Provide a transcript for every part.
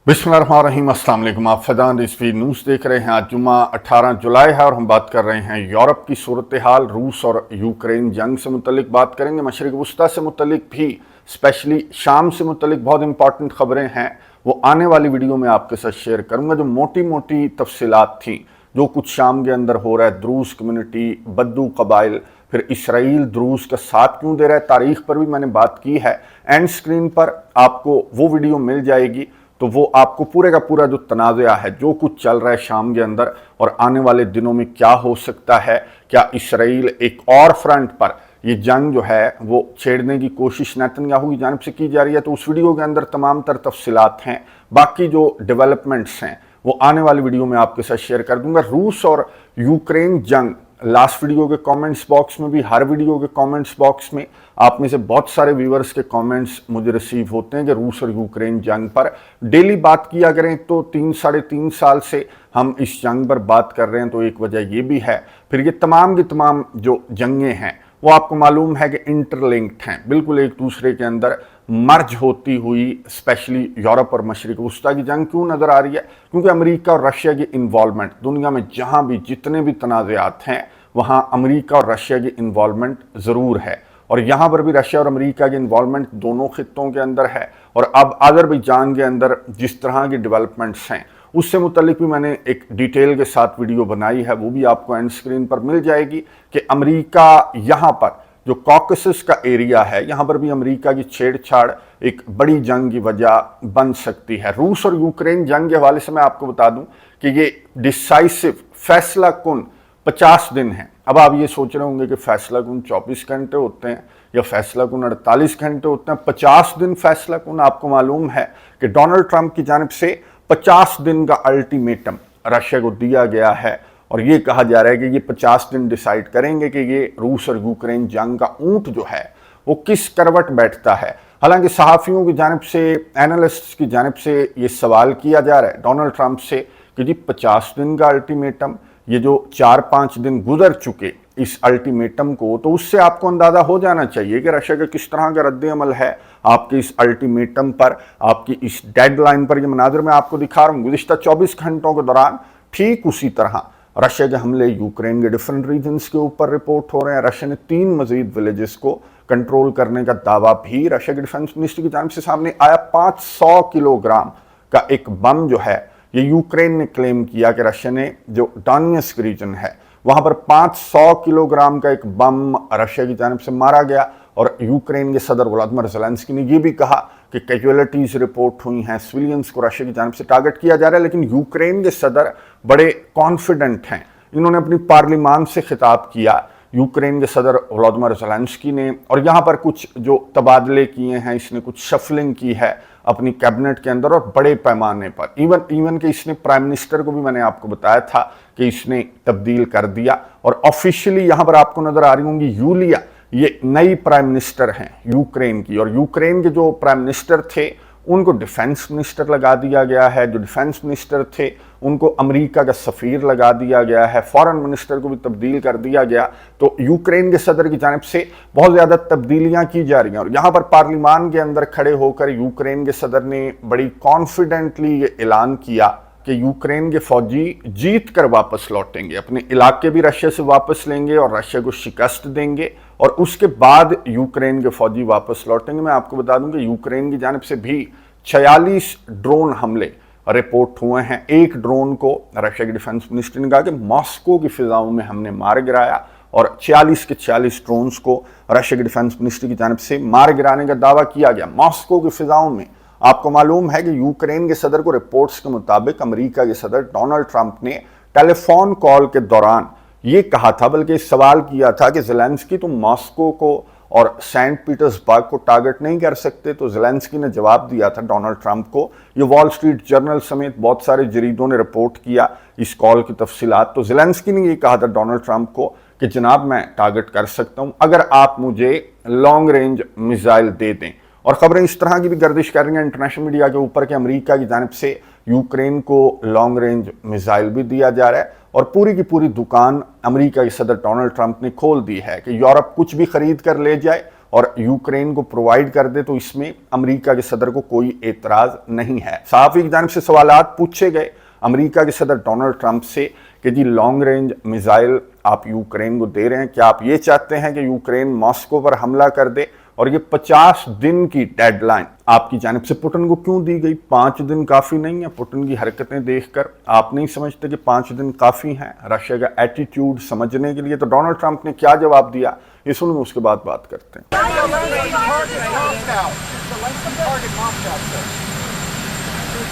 बिस्मिल्लाहिर्रहमानिर्रहीम, अस्सलाम वालेकुम। आप फैज़ान रिजवी न्यूज़ देख रहे हैं। आज जुम्मा 18 जुलाई है और हम बात कर रहे हैं यूरोप की सूरत हाल, रूस और यूक्रेन जंग से मुतलिक बात करेंगे। मशरिक़ वुस्ता से मुतलिक भी, स्पेशली शाम से मुतलिक बहुत इंपॉर्टेंट खबरें हैं, वो आने वाली वीडियो में आपके साथ शेयर करूँगा। जो मोटी मोटी तफसीलात थी, जो कुछ शाम के अंदर हो रहा है, द्रूस कम्युनिटी, बद्दू कबाइल, फिर इसराइल द्रूस का साथ क्यों दे रहा है, तारीख पर भी मैंने बात की है। एंड स्क्रीन पर आपको वो वीडियो मिल जाएगी, तो वो आपको पूरे का पूरा जो तनाज़ा है, जो कुछ चल रहा है शाम के अंदर और आने वाले दिनों में क्या हो सकता है, क्या इसराइल एक और फ्रंट पर ये जंग जो है वो छेड़ने की कोशिश नेतन्याहू की जानिब से की जा रही है, तो उस वीडियो के अंदर तमाम तर तफसीलात हैं। बाकी जो डेवलपमेंट्स हैं वो आने वाली वीडियो में आपके साथ शेयर कर दूंगा। रूस और यूक्रेन जंग, लास्ट वीडियो के कमेंट्स बॉक्स में भी, हर वीडियो के कमेंट्स बॉक्स में आप में से बहुत सारे व्यूअर्स के कमेंट्स मुझे रिसीव होते हैं कि रूस और यूक्रेन जंग पर डेली बात किया करें। तो 3-3.5 साल से हम इस जंग पर बात कर रहे हैं, तो एक वजह ये भी है। फिर ये तमाम की तमाम जो जंगें हैं वो आपको मालूम है कि इंटरलिंक्ड हैं, बिल्कुल एक दूसरे के अंदर मर्ज होती हुई। स्पेशली यूरोप और मशरिक़ वुस्ता की जंग क्यों नज़र आ रही है? क्योंकि अमेरिका और रशिया की इन्वॉल्वमेंट, दुनिया में जहाँ भी जितने भी तनाज़ात हैं वहाँ अमेरिका और रशिया की इन्वॉल्वमेंट ज़रूर है, और यहाँ पर भी रशिया और अमेरिका की इन्वॉल्वमेंट दोनों खित्तों के अंदर है। और अब अज़रबैजान के अंदर जिस तरह की डेवलपमेंट्स हैं उससे मुतल्लिक भी मैंने एक डिटेल के साथ वीडियो बनाई है, वो भी आपको एंड स्क्रीन पर मिल जाएगी कि अमेरिका यहाँ पर जो कॉकेसस का एरिया है, यहाँ पर भी अमेरिका की छेड़छाड़ एक बड़ी जंग की वजह बन सकती है। रूस और यूक्रेन जंग के हवाले से मैं आपको बता दूं कि ये डिसाइसिव, फैसला कुन 50 दिन है। अब आप ये सोच रहे होंगे कि फैसला कुन 24 घंटे होते हैं या फैसला कुन 48 घंटे होते हैं। 50 दिन फैसला कुन। आपको मालूम है कि डोनाल्ड ट्रंप की जानिब से 50 दिन का अल्टीमेटम रशिया को दिया गया है, और ये कहा जा रहा है कि ये 50 दिन डिसाइड करेंगे कि ये रूस और यूक्रेन जंग का ऊंट जो है वो किस करवट बैठता है। हालांकि सहाफ़ियों की जानिब से, एनालिस्ट्स की जानिब से ये सवाल किया जा रहा है डोनाल्ड ट्रंप से कि जी 50 दिन का अल्टीमेटम, ये जो 4-5 दिन गुजर चुके इस अल्टीमेटम को, तो उससे आपको अंदाज़ा हो जाना चाहिए कि रशिया का किस तरह का रद्द अमल है आपके इस अल्टीमेटम पर, आपकी इस डेडलाइन पर। ये मनाज़र मैं आपको दिखा रहा हूँ। गुज़िश्ता 24 घंटों के दौरान ठीक उसी तरह रशिया के हमले यूक्रेन के डिफरेंट रीजन्स के ऊपर रिपोर्ट हो रहे हैं। रशिया ने 3 मजीद विलेजेस को कंट्रोल करने का दावा भी रशिया के डिफेंस मिनिस्ट्री की जानिब से सामने आया। 500 किलोग्राम का एक बम जो है, ये यूक्रेन ने क्लेम किया कि रशिया ने, जो डोनेट्स्क रीजन है वहां पर 500 किलोग्राम का एक बम रशिया की जानिब से मारा गया। और यूक्रेन के सदर व्लादिमीर ज़ेलेंस्की ने यह भी कहा कि कैजुअलिटीज रिपोर्ट हुई हैं, सिविलियंस को रशिया की जानिब से टारगेट किया जा रहा है। लेकिन यूक्रेन के सदर बड़े कॉन्फिडेंट हैं। इन्होंने अपनी पार्लिमान से खिताब किया, यूक्रेन के सदर व्लादिमीर ज़ेलेंस्की ने, और यहाँ पर कुछ जो तबादले किए हैं, इसने कुछ शफलिंग की है अपनी कैबिनेट के अंदर और बड़े पैमाने पर। इवन कि इसने प्राइम मिनिस्टर को भी, मैंने आपको बताया था कि इसने तब्दील कर दिया। और ऑफिशियली यहाँ पर आपको नजर आ रही होंगी यूलिया, ये नई प्राइम मिनिस्टर हैं यूक्रेन की। और यूक्रेन के जो प्राइम मिनिस्टर थे उनको डिफेंस मिनिस्टर लगा दिया गया है। जो डिफेंस मिनिस्टर थे उनको अमेरिका का सफ़ीर लगा दिया गया है। फॉरेन मिनिस्टर को भी तब्दील कर दिया गया। तो यूक्रेन के सदर की जानिब से बहुत ज़्यादा तब्दीलियां की जा रही हैं। और यहाँ पर पार्लिमान के अंदर खड़े होकर यूक्रेन के सदर ने बड़ी कॉन्फिडेंटली ये ऐलान किया कि यूक्रेन के फौजी जीत कर वापस लौटेंगे, अपने इलाके भी रशिया से वापस लेंगे और रशिया को शिकस्त देंगे, और उसके बाद यूक्रेन के फौजी वापस लौटेंगे। मैं आपको बता दूं कि यूक्रेन की जानिब से भी 46 ड्रोन हमले रिपोर्ट हुए हैं। एक ड्रोन को रशिया के डिफेंस मिनिस्ट्री ने कहा कि मॉस्को की फिजाओं में हमने मार गिराया, और 46 के 46 ड्रोन्स को रशिया के डिफेंस मिनिस्ट्री की जानिब से मार गिराने का दावा किया गया मॉस्को की फिजाओं में। आपको मालूम है कि यूक्रेन के सदर को रिपोर्ट्स के मुताबिक अमेरिका के सदर डोनाल्ड ट्रंप ने टेलीफोन कॉल के दौरान ये कहा था, बल्कि सवाल किया था कि ज़ेलेंस्की तुम मॉस्को को और सेंट पीटर्सबर्ग को टारगेट नहीं कर सकते। तो ज़ेलेंस्की ने जवाब दिया था डोनाल्ड ट्रंप को। ये वॉल स्ट्रीट जर्नल समेत बहुत सारे जरीदों ने रिपोर्ट किया इस कॉल की तफसीलात। तो ज़ेलेंस्की ने ये कहा था डोनाल्ड ट्रंप को कि जनाब मैं टारगेट कर सकता हूँ अगर आप मुझे लॉन्ग रेंज मिसाइल दे दें। और खबरें इस तरह की भी गर्दिश कर रही हैं इंटरनेशनल मीडिया के ऊपर कि अमेरिका की जानिब से यूक्रेन को लॉन्ग रेंज मिसाइल भी दिया जा रहा है। اور پوری کی پوری دکان امریکہ کے صدر ڈونلڈ ٹرمپ نے کھول دی ہے کہ یورپ کچھ بھی خرید کر لے جائے اور یوکرین کو پرووائڈ کر دے تو اس میں امریکہ کے صدر کو کوئی اعتراض نہیں ہے۔ صحافی کی جانب سے سوالات پوچھے گئے امریکہ کے صدر ڈونلڈ ٹرمپ سے کہ جی لانگ رینج میزائل آپ یوکرین کو دے رہے ہیں، کیا آپ یہ چاہتے ہیں کہ یوکرین ماسکو پر حملہ کر دے؟ اور یہ 50 دن کی ڈیڈ لائن آپ کی جانب سے پوٹن کو کیوں دی گئی؟ 5 دن کافی نہیں ہے؟ پوٹن کی حرکتیں دیکھ کر آپ نہیں سمجھتے کہ 5 دن کافی ہیں رشیا کا ایٹیٹیوڈ سمجھنے کے لیے؟ تو ڈونلڈ ٹرمپ نے کیا جواب دیا یہ سنیں، اس کے بعد بات کرتے ہیں۔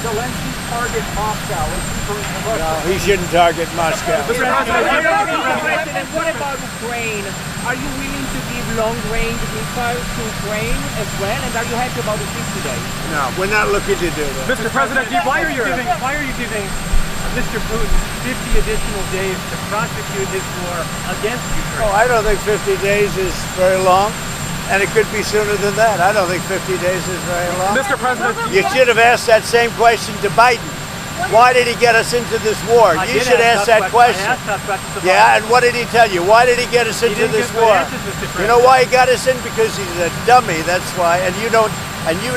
Zelensky target Moscow? No, he shouldn't target Moscow. President, what about Ukraine? Are you willing to give long-range missiles to Ukraine as well? And are you happy about the 50 days? No, we're not looking to do that. Mr. President, why are you giving Mr. Putin 50 additional days to prosecute his war against Ukraine? Oh, I don't think 50 days is very long, and it could be sooner than that. I don't think 50 days is very long. Mr. President, You should have asked that same question to Biden. Why did he get us into this war? You should ask that question. I asked that question to Biden. Yeah, and what did he tell you? Why did he get us into didn't this give good war? answers, Mr. You know President. why he got us in? Because he's a dummy, that's why. And you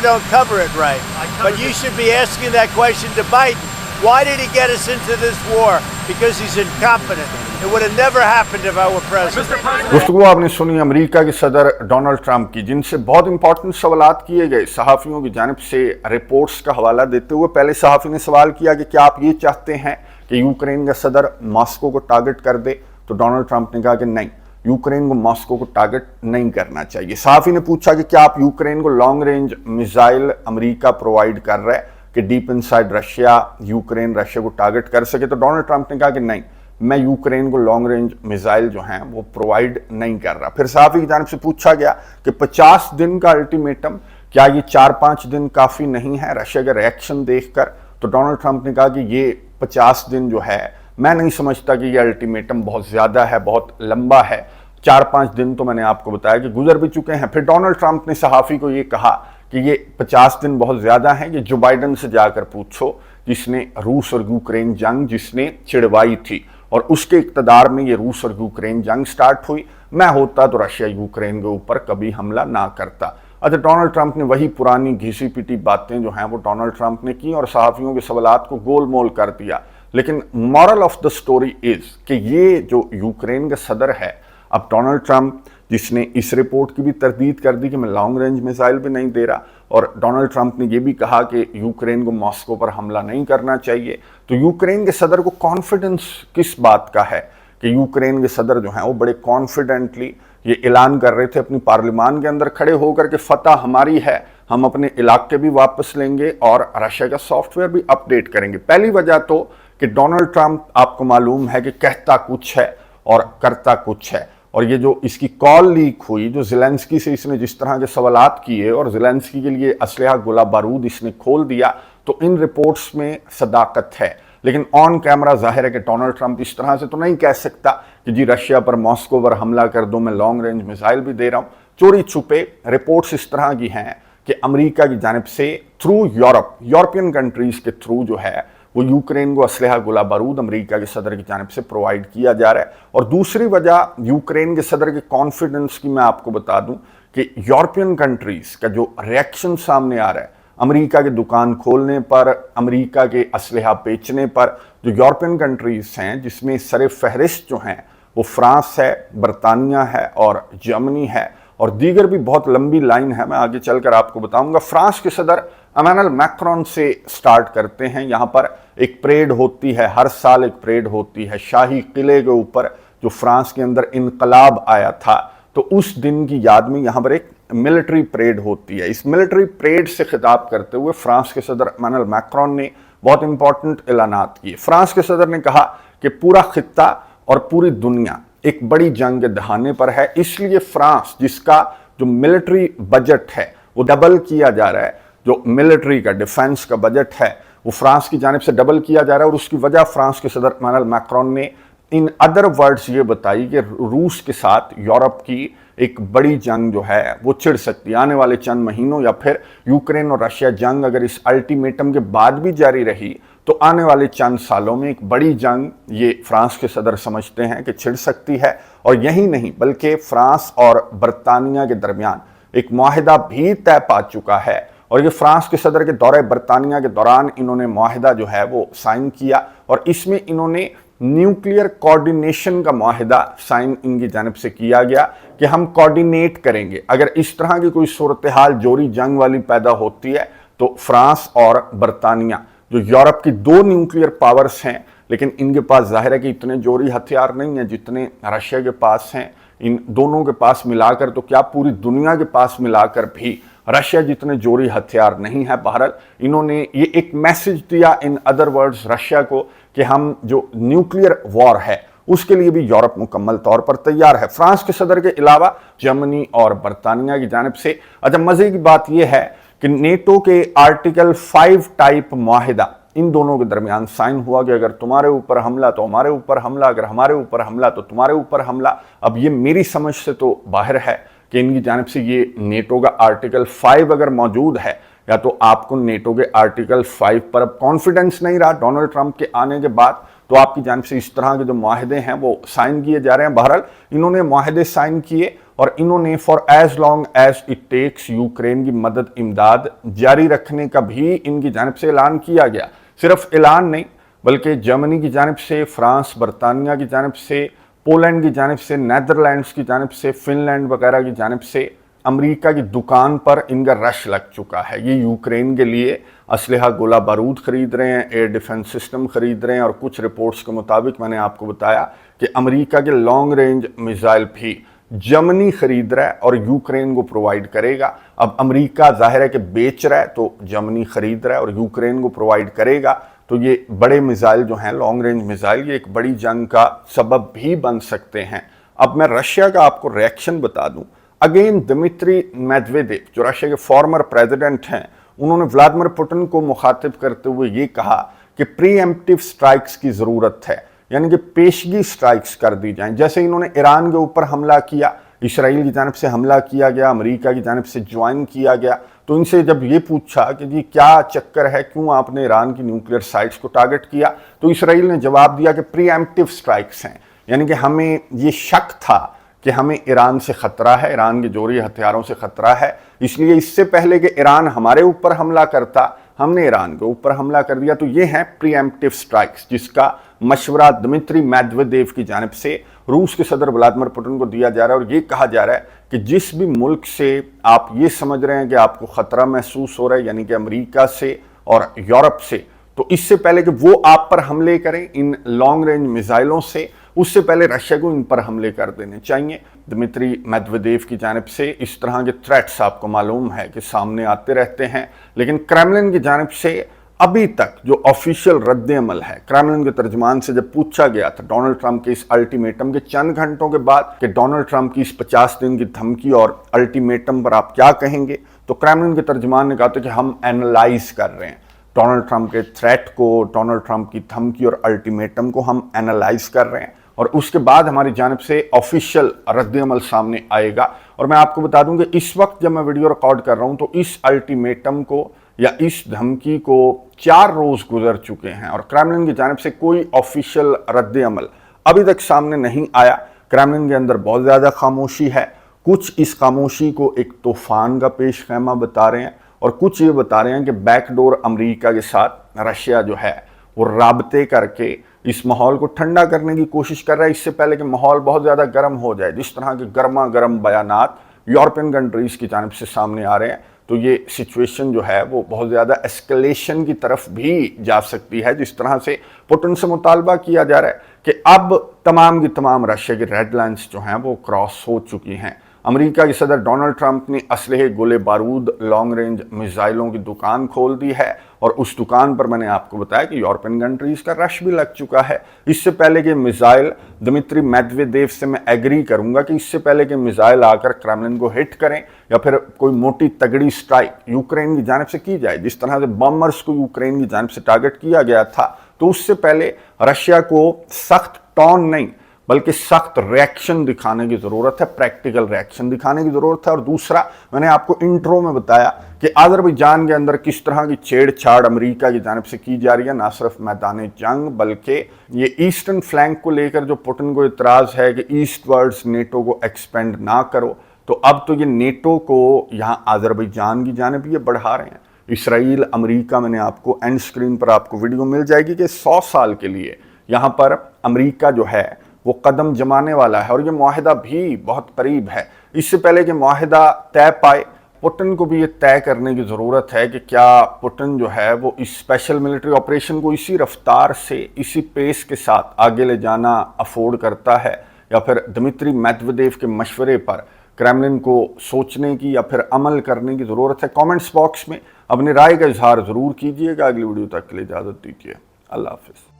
don't cover it right. I covered But you it. should be asking that question to Biden. Why did he get us into this war? Because he's incompetent. It would have never happened if I were president. Mr. President, گفتگو آپ نے سنی امریکہ کے صدر Donald Trump کی، جن سے بہت important سوالات کیے گئے صحافیوں کی جانب سے رپورٹس کا حوالہ دیتے ہوئے۔ پہلے صحافی نے سوال کیا کہ کیا آپ یہ چاہتے ہیں کہ یوکرین کا صدر ماسکو کو ٹارگٹ کر دے؟ تو ڈونلڈ ٹرمپ نے کہا کہ نہیں، یوکرین کو ماسکو کو ٹارگٹ نہیں کرنا چاہیے۔ صحافی نے پوچھا کہ کیا آپ یوکرین کو لانگ رینج میزائل امریکہ پرووائڈ کر رہا ہے کہ deep inside Russia Ukraine Russia کو ٹارگٹ کر سکے؟ تو ڈونلڈ ٹرمپ نے کہا کہ نہیں، میں یوکرین کو لانگ رینج میزائل جو ہیں وہ پرووائڈ نہیں کر رہا۔ پھر صحافی کی جانب سے پوچھا گیا کہ 50 دن کا الٹیمیٹم، کیا یہ 4-5 دن کافی نہیں ہے رشیا کا ریئیکشن دیکھ کر؟ تو ڈونلڈ ٹرمپ نے کہا کہ یہ 50 دن جو ہے میں نہیں سمجھتا کہ یہ الٹیمیٹم بہت زیادہ ہے، بہت لمبا ہے۔ 4-5 دن تو میں نے آپ کو بتایا کہ گزر بھی چکے ہیں۔ پھر ڈونلڈ ٹرمپ نے صحافی کو یہ کہا کہ یہ 50 دن بہت زیادہ ہیں، یہ جو بائیڈن سے جا کر پوچھو جس نے روس اور یوکرین جنگ جس نے چھڑوائی تھی، اور اس کے اقتدار میں یہ روس اور یوکرین جنگ سٹارٹ ہوئی۔ میں ہوتا تو رشیا یوکرین کے اوپر کبھی حملہ نہ کرتا۔ اچھا، ڈونلڈ ٹرمپ نے وہی پرانی گھیسی پیٹی باتیں جو ہیں وہ ڈونلڈ ٹرمپ نے کی اور صحافیوں کے سوالات کو گول مول کر دیا۔ لیکن مورل آف دا سٹوری از کہ یہ جو یوکرین کا صدر ہے، اب ڈونلڈ ٹرمپ جس نے اس رپورٹ کی بھی تردید کر دی کہ میں لانگ رینج میزائل بھی نہیں دے رہا، اور ڈونلڈ ٹرمپ نے یہ بھی کہا کہ یوکرین کو ماسکو پر حملہ نہیں کرنا چاہیے، تو یوکرین کے صدر کو کانفیڈنس کس بات کا ہے کہ یوکرین کے صدر جو ہیں وہ بڑے کانفیڈنٹلی یہ اعلان کر رہے تھے اپنی پارلیمان کے اندر کھڑے ہو کر کہ فتح ہماری ہے، ہم اپنے علاقے بھی واپس لیں گے اور رشیا کا سافٹ ویئر بھی اپڈیٹ کریں گے۔ پہلی وجہ تو کہ ڈونلڈ ٹرمپ آپ کو معلوم ہے کہ کہتا کچھ ہے اور کرتا کچھ ہے، اور یہ جو اس کی کال لیک ہوئی، جو زیلنسکی سے اس نے جس طرح کے سوالات کیے اور زیلنسکی کے لیے اسلحہ گولہ بارود اس نے کھول دیا، تو ان رپورٹس میں صداقت ہے۔ لیکن آن کیمرہ ظاہر ہے کہ ڈونلڈ ٹرمپ اس طرح سے تو نہیں کہہ سکتا کہ جی رشیا پر ماسکو پر حملہ کر دو، میں لانگ رینج میزائل بھی دے رہا ہوں۔ چوری چھپے رپورٹس اس طرح کی ہیں کہ امریکہ کی جانب سے تھرو یورپین کنٹریز کے تھرو جو ہے وہ یوکرین کو اسلحہ گولہ بارود امریکہ کے صدر کی جانب سے پرووائڈ کیا جا رہا ہے۔ اور دوسری وجہ یوکرین کے صدر کے کانفیڈنس کی میں آپ کو بتا دوں کہ یورپین کنٹریز کا جو ریئیکشن سامنے آ رہا ہے امریکہ کے دکان کھولنے پر، امریکہ کے اسلحہ بیچنے پر، جو یورپین کنٹریز ہیں جس میں سر فہرست جو ہیں وہ فرانس ہے، برطانیہ ہے اور جرمنی ہے، اور دیگر بھی بہت لمبی لائن ہے، میں آگے چل کر آپ کو بتاؤں گا۔ فرانس کے صدر ایمانوئل میکرون سے سٹارٹ کرتے ہیں۔ یہاں پر ایک پریڈ ہوتی ہے، ہر سال ایک پریڈ ہوتی ہے شاہی قلعے کے اوپر، جو فرانس کے اندر انقلاب آیا تھا، تو اس دن کی یاد میں یہاں پر ایک ملٹری پریڈ ہوتی ہے۔ اس ملٹری پریڈ سے خطاب کرتے ہوئے فرانس کے صدر ایمانوئل میکرون نے بہت امپورٹنٹ اعلانات کیے۔ فرانس کے صدر نے کہا کہ پورا خطہ اور پوری دنیا ایک بڑی جنگ کے دہانے پر ہے، اس لیے فرانس جس کا جو ملٹری بجٹ ہے وہ ڈبل کیا جا رہا ہے، جو ملٹری کا ڈیفنس کا بجٹ ہے وہ فرانس کی جانب سے ڈبل کیا جا رہا ہے، اور اس کی وجہ فرانس کے صدر ایمانوئل میکرون نے ان ادر ورڈز یہ بتائی کہ روس کے ساتھ یورپ کی ایک بڑی جنگ جو ہے وہ چھڑ سکتی ہے آنے والے چند مہینوں، یا پھر یوکرین اور رشیا جنگ اگر اس الٹیمیٹم کے بعد بھی جاری رہی तो आने वाले चंद सालों में एक बड़ी जंग ये फ्रांस के सदर समझते हैं कि छिड़ सकती है। और यही नहीं बल्कि फ्रांस और बरतानिया के दरमियान एक मुआहिदा भी तय पा चुका है, और ये फ्रांस के सदर के दौरे बरतानिया के दौरान इन्होंने मुआहिदा जो है वो साइन किया, और इसमें इन्होंने न्यूक्लियर कोऑर्डिनेशन का मुआहिदा साइन इनकी जानिब से किया गया कि हम कोऑर्डिनेट करेंगे। अगर इस तरह की कोई सूरत हाल जोरी जंग वाली पैदा होती है तो फ्रांस और बरतानिया जो यूरोप की दो न्यूक्लियर पावर्स हैं, लेकिन इनके पास जाहिर है कि इतने जोरी हथियार नहीं हैं जितने रशिया के पास हैं। इन दोनों के पास मिलाकर तो क्या पूरी दुनिया के पास मिलाकर भी रशिया जितने जोरी हथियार नहीं है। बहरहाल इन्होंने ये एक मैसेज दिया इन अदर वर्ड्स रशिया को कि हम जो न्यूक्लियर वॉर है उसके लिए भी यूरोप मुकम्मल तौर पर तैयार है। फ्रांस के सदर के अलावा जर्मनी और बरतानिया की जानिब से अच्छा मजे की बात यह है कि नेटो के आर्टिकल 5 टाइप मुआहिदा इन दोनों के दरमियान साइन हुआ कि अगर तुम्हारे ऊपर हमला तो हमारे ऊपर हमला, अगर हमारे ऊपर हमला तो तुम्हारे ऊपर हमला। अब ये मेरी समझ से तो बाहर है कि इनकी जानिब से ये नेटो का आर्टिकल 5 अगर मौजूद है, या तो आपको नेटो के आर्टिकल 5 पर अब कॉन्फिडेंस नहीं रहा डोनाल्ड ट्रंप के आने के बाद, तो आपकी जानिब से इस तरह के जो मुआहिदे हैं वो साइन किए जा रहे हैं। बहरहाल इन्होंने मुआहिदे साइन किए और इन्होंने for as long as it takes Ukraine की मदद इमदाद जारी रखने का भी इनकी जानिब से ऐलान किया गया। सिर्फ ऐलान नहीं बल्कि जर्मनी की जानिब से, फ्रांस बरतानिया की जानिब से, पोलैंड की जानिब से, नेदरलैंड्स की जानिब से, फिनलैंड वगैरह की जानिब से अमेरिका की दुकान पर इनका रश लग चुका है। ये यूक्रेन के लिए असलहा गोला बारूद खरीद रहे हैं, एयर डिफेंस सिस्टम खरीद रहे हैं, और कुछ रिपोर्ट्स के मुताबिक मैंने आपको बताया कि अमेरिका के लॉन्ग रेंज मिसाइल भी जर्मनी खरीद रहा है और यूक्रेन को प्रोवाइड करेगा। अब अमेरिका जाहिर है कि बेच रहा है तो जर्मनी खरीद रहा है और यूक्रेन को प्रोवाइड करेगा, तो ये बड़े मिसाइल जो हैं लॉन्ग रेंज मिसाइल ये एक बड़ी जंग का सबब भी बन सकते हैं। अब मैं रशिया का आपको रिएक्शन बता दूं। अगेन दिमित्री मेदवेदेव जो रशिया के फॉर्मर प्रेसिडेंट हैं, उन्होंने व्लादिमीर पुतिन को मुखातिब करते हुए ये कहा कि प्रीएम्प्टिव स्ट्राइक्स की ज़रूरत है, यानी कि पेशगी स्ट्राइक्स कर दी जाएं। जैसे इन्होंने ईरान के ऊपर हमला किया, इसराइल की जानिब से हमला किया गया, अमेरिका की जानिब से ज्वाइन किया गया, तो इनसे जब ये पूछा कि जी क्या चक्कर है, क्यों आपने ईरान की न्यूक्लियर साइट्स को टारगेट किया, तो इसराइल ने जवाब दिया कि प्रीएम्प्टिव स्ट्राइक्स हैं, यानी कि हमें ये शक था कि हमें ईरान से खतरा है, ईरान के जोरी हथियारों से खतरा है, इसलिए इससे पहले कि ईरान हमारे ऊपर हमला करता हमने ईरान के ऊपर हमला कर दिया। तो ये हैं प्रीएम्प्टिव स्ट्राइक्स, जिसका मशवरा दिमित्री मेदवेदेव की जानिब से रूस के सदर व्लादिमीर पुतिन को दिया जा रहा है। और ये कहा जा रहा है कि जिस भी मुल्क से आप ये समझ रहे हैं कि आपको खतरा महसूस हो रहा है, यानी कि अमेरिका से और यूरोप से, तो इससे पहले कि वो आप पर हमले करें इन लॉन्ग रेंज मिसाइलों से, उससे पहले रशिया को इन पर हमले कर देने चाहिए। दिमित्री मेदवेदेव की जानिब से इस तरह के थ्रेट्स आपको मालूम है कि सामने आते रहते हैं, लेकिन क्रेमलिन की जानिब से अभी तक जो ऑफिशियल रद्द-ए-अमल है, क्रेमलिन के तर्जमान से जब पूछा गया था डोनाल्ड ट्रंप के इस अल्टीमेटम के चंद घंटों के बाद कि डोनाल्ड ट्रंप की इस 50 दिन की धमकी और अल्टीमेटम पर आप क्या कहेंगे, तो क्रेमलिन के तर्जमान ने कहा था कि हम एनालाइज कर रहे हैं डोनाल्ड ट्रंप के थ्रेट को, डोनाल्ड ट्रंप की धमकी और अल्टीमेटम को हम एनालाइज कर रहे हैं और उसके बाद हमारी जानिब से ऑफिशियल रद्द-ए-अमल सामने आएगा। और मैं आपको बता दूं कि इस वक्त जब मैं वीडियो रिकॉर्ड कर रहा हूं तो इस अल्टीमेटम को या इस धमकी को 4 रोज गुजर चुके हैं और क्रेमलिन की जानिब से कोई ऑफिशियल रद्द-ए-अमल अभी तक सामने नहीं आया। क्रेमलिन के अंदर बहुत ज़्यादा खामोशी है, कुछ इस खामोशी को एक तूफान का पेश खैमा बता रहे हैं और कुछ ये बता रहे हैं कि बैकडोर अमेरिका के साथ रशिया जो है वो राबते करके इस माहौल को ठंडा करने की कोशिश कर रहा है, इससे पहले कि माहौल बहुत ज़्यादा गर्म हो जाए। जिस तरह के गर्मा गर्म बयानात यूरोपियन कंट्रीज़ की जानिब से सामने आ रहे हैं, तो ये सिचुएशन जो है वो बहुत ज़्यादा एस्केलेशन की तरफ भी जा सकती है। जिस तरह से पुतिन से मुतालबा किया जा रहा है कि अब तमाम की तमाम रशिया की रेड लाइन्स जो हैं वो क्रॉस हो चुकी हैं। अमेरिका के सदर डोनाल्ड ट्रंप ने असलहे गोले बारूद लॉन्ग रेंज मिसाइलों की दुकान खोल दी है और उस दुकान पर मैंने आपको बताया कि यूरोपियन कंट्रीज़ का रश भी लग चुका है। इससे पहले कि मिसाइल, दिमित्री मेदवेदेव से मैं एग्री करूंगा कि इससे पहले कि मिसाइल आकर क्रेमलिन को हिट करें या फिर कोई मोटी तगड़ी स्ट्राइक यूक्रेन की जानिब से की जाए, जिस तरह से बॉम्बर्स को यूक्रेन की जानिब से टारगेट किया गया था, तो उससे पहले रशिया को सख्त टॉन नहीं बल्कि सख्त रिएक्शन दिखाने की ज़रूरत है, प्रैक्टिकल रिएक्शन दिखाने की ज़रूरत है। और दूसरा, मैंने आपको इंट्रो में बताया कि अज़रबैजान के अंदर किस तरह की छेड़छाड़ अमेरिका की जानिब से की जा रही है, ना सिर्फ मैदान जंग बल्कि ये ईस्टर्न फ्लैंक को लेकर जो पुतिन को इतराज़ है कि ईस्ट वर्ड्स नेटो को एक्सपेंड ना करो, तो अब तो ये नेटो को यहाँ अज़रबैजान की जानिब ये बढ़ा रहे हैं। इसराइल, अमेरिका, मैंने आपको एंड स्क्रीन पर आपको वीडियो मिल जाएगी कि 100 साल के लिए यहाँ पर अमेरिका जो है वो कदम जमाने वाला है और ये मुआहिदा भी बहुत करीब है। इससे पहले कि मुआहिदा तय पाए, पुतिन को भी ये तय करने की ज़रूरत है कि क्या पुतिन जो है वो इस स्पेशल मिलिट्री ऑपरेशन को इसी रफ्तार से, इसी पेस के साथ आगे ले जाना अफोर्ड करता है, या फिर दिमित्री मेदवेदेव के मशवरे पर क्रेमलिन को सोचने की या फिर अमल करने की ज़रूरत है। कमेंट्स बॉक्स में अपनी राय का इजहार ज़रूर कीजिएगा। अगली वीडियो तक के लिए इजाज़त दीजिए। अल्लाह हाफ़िज़।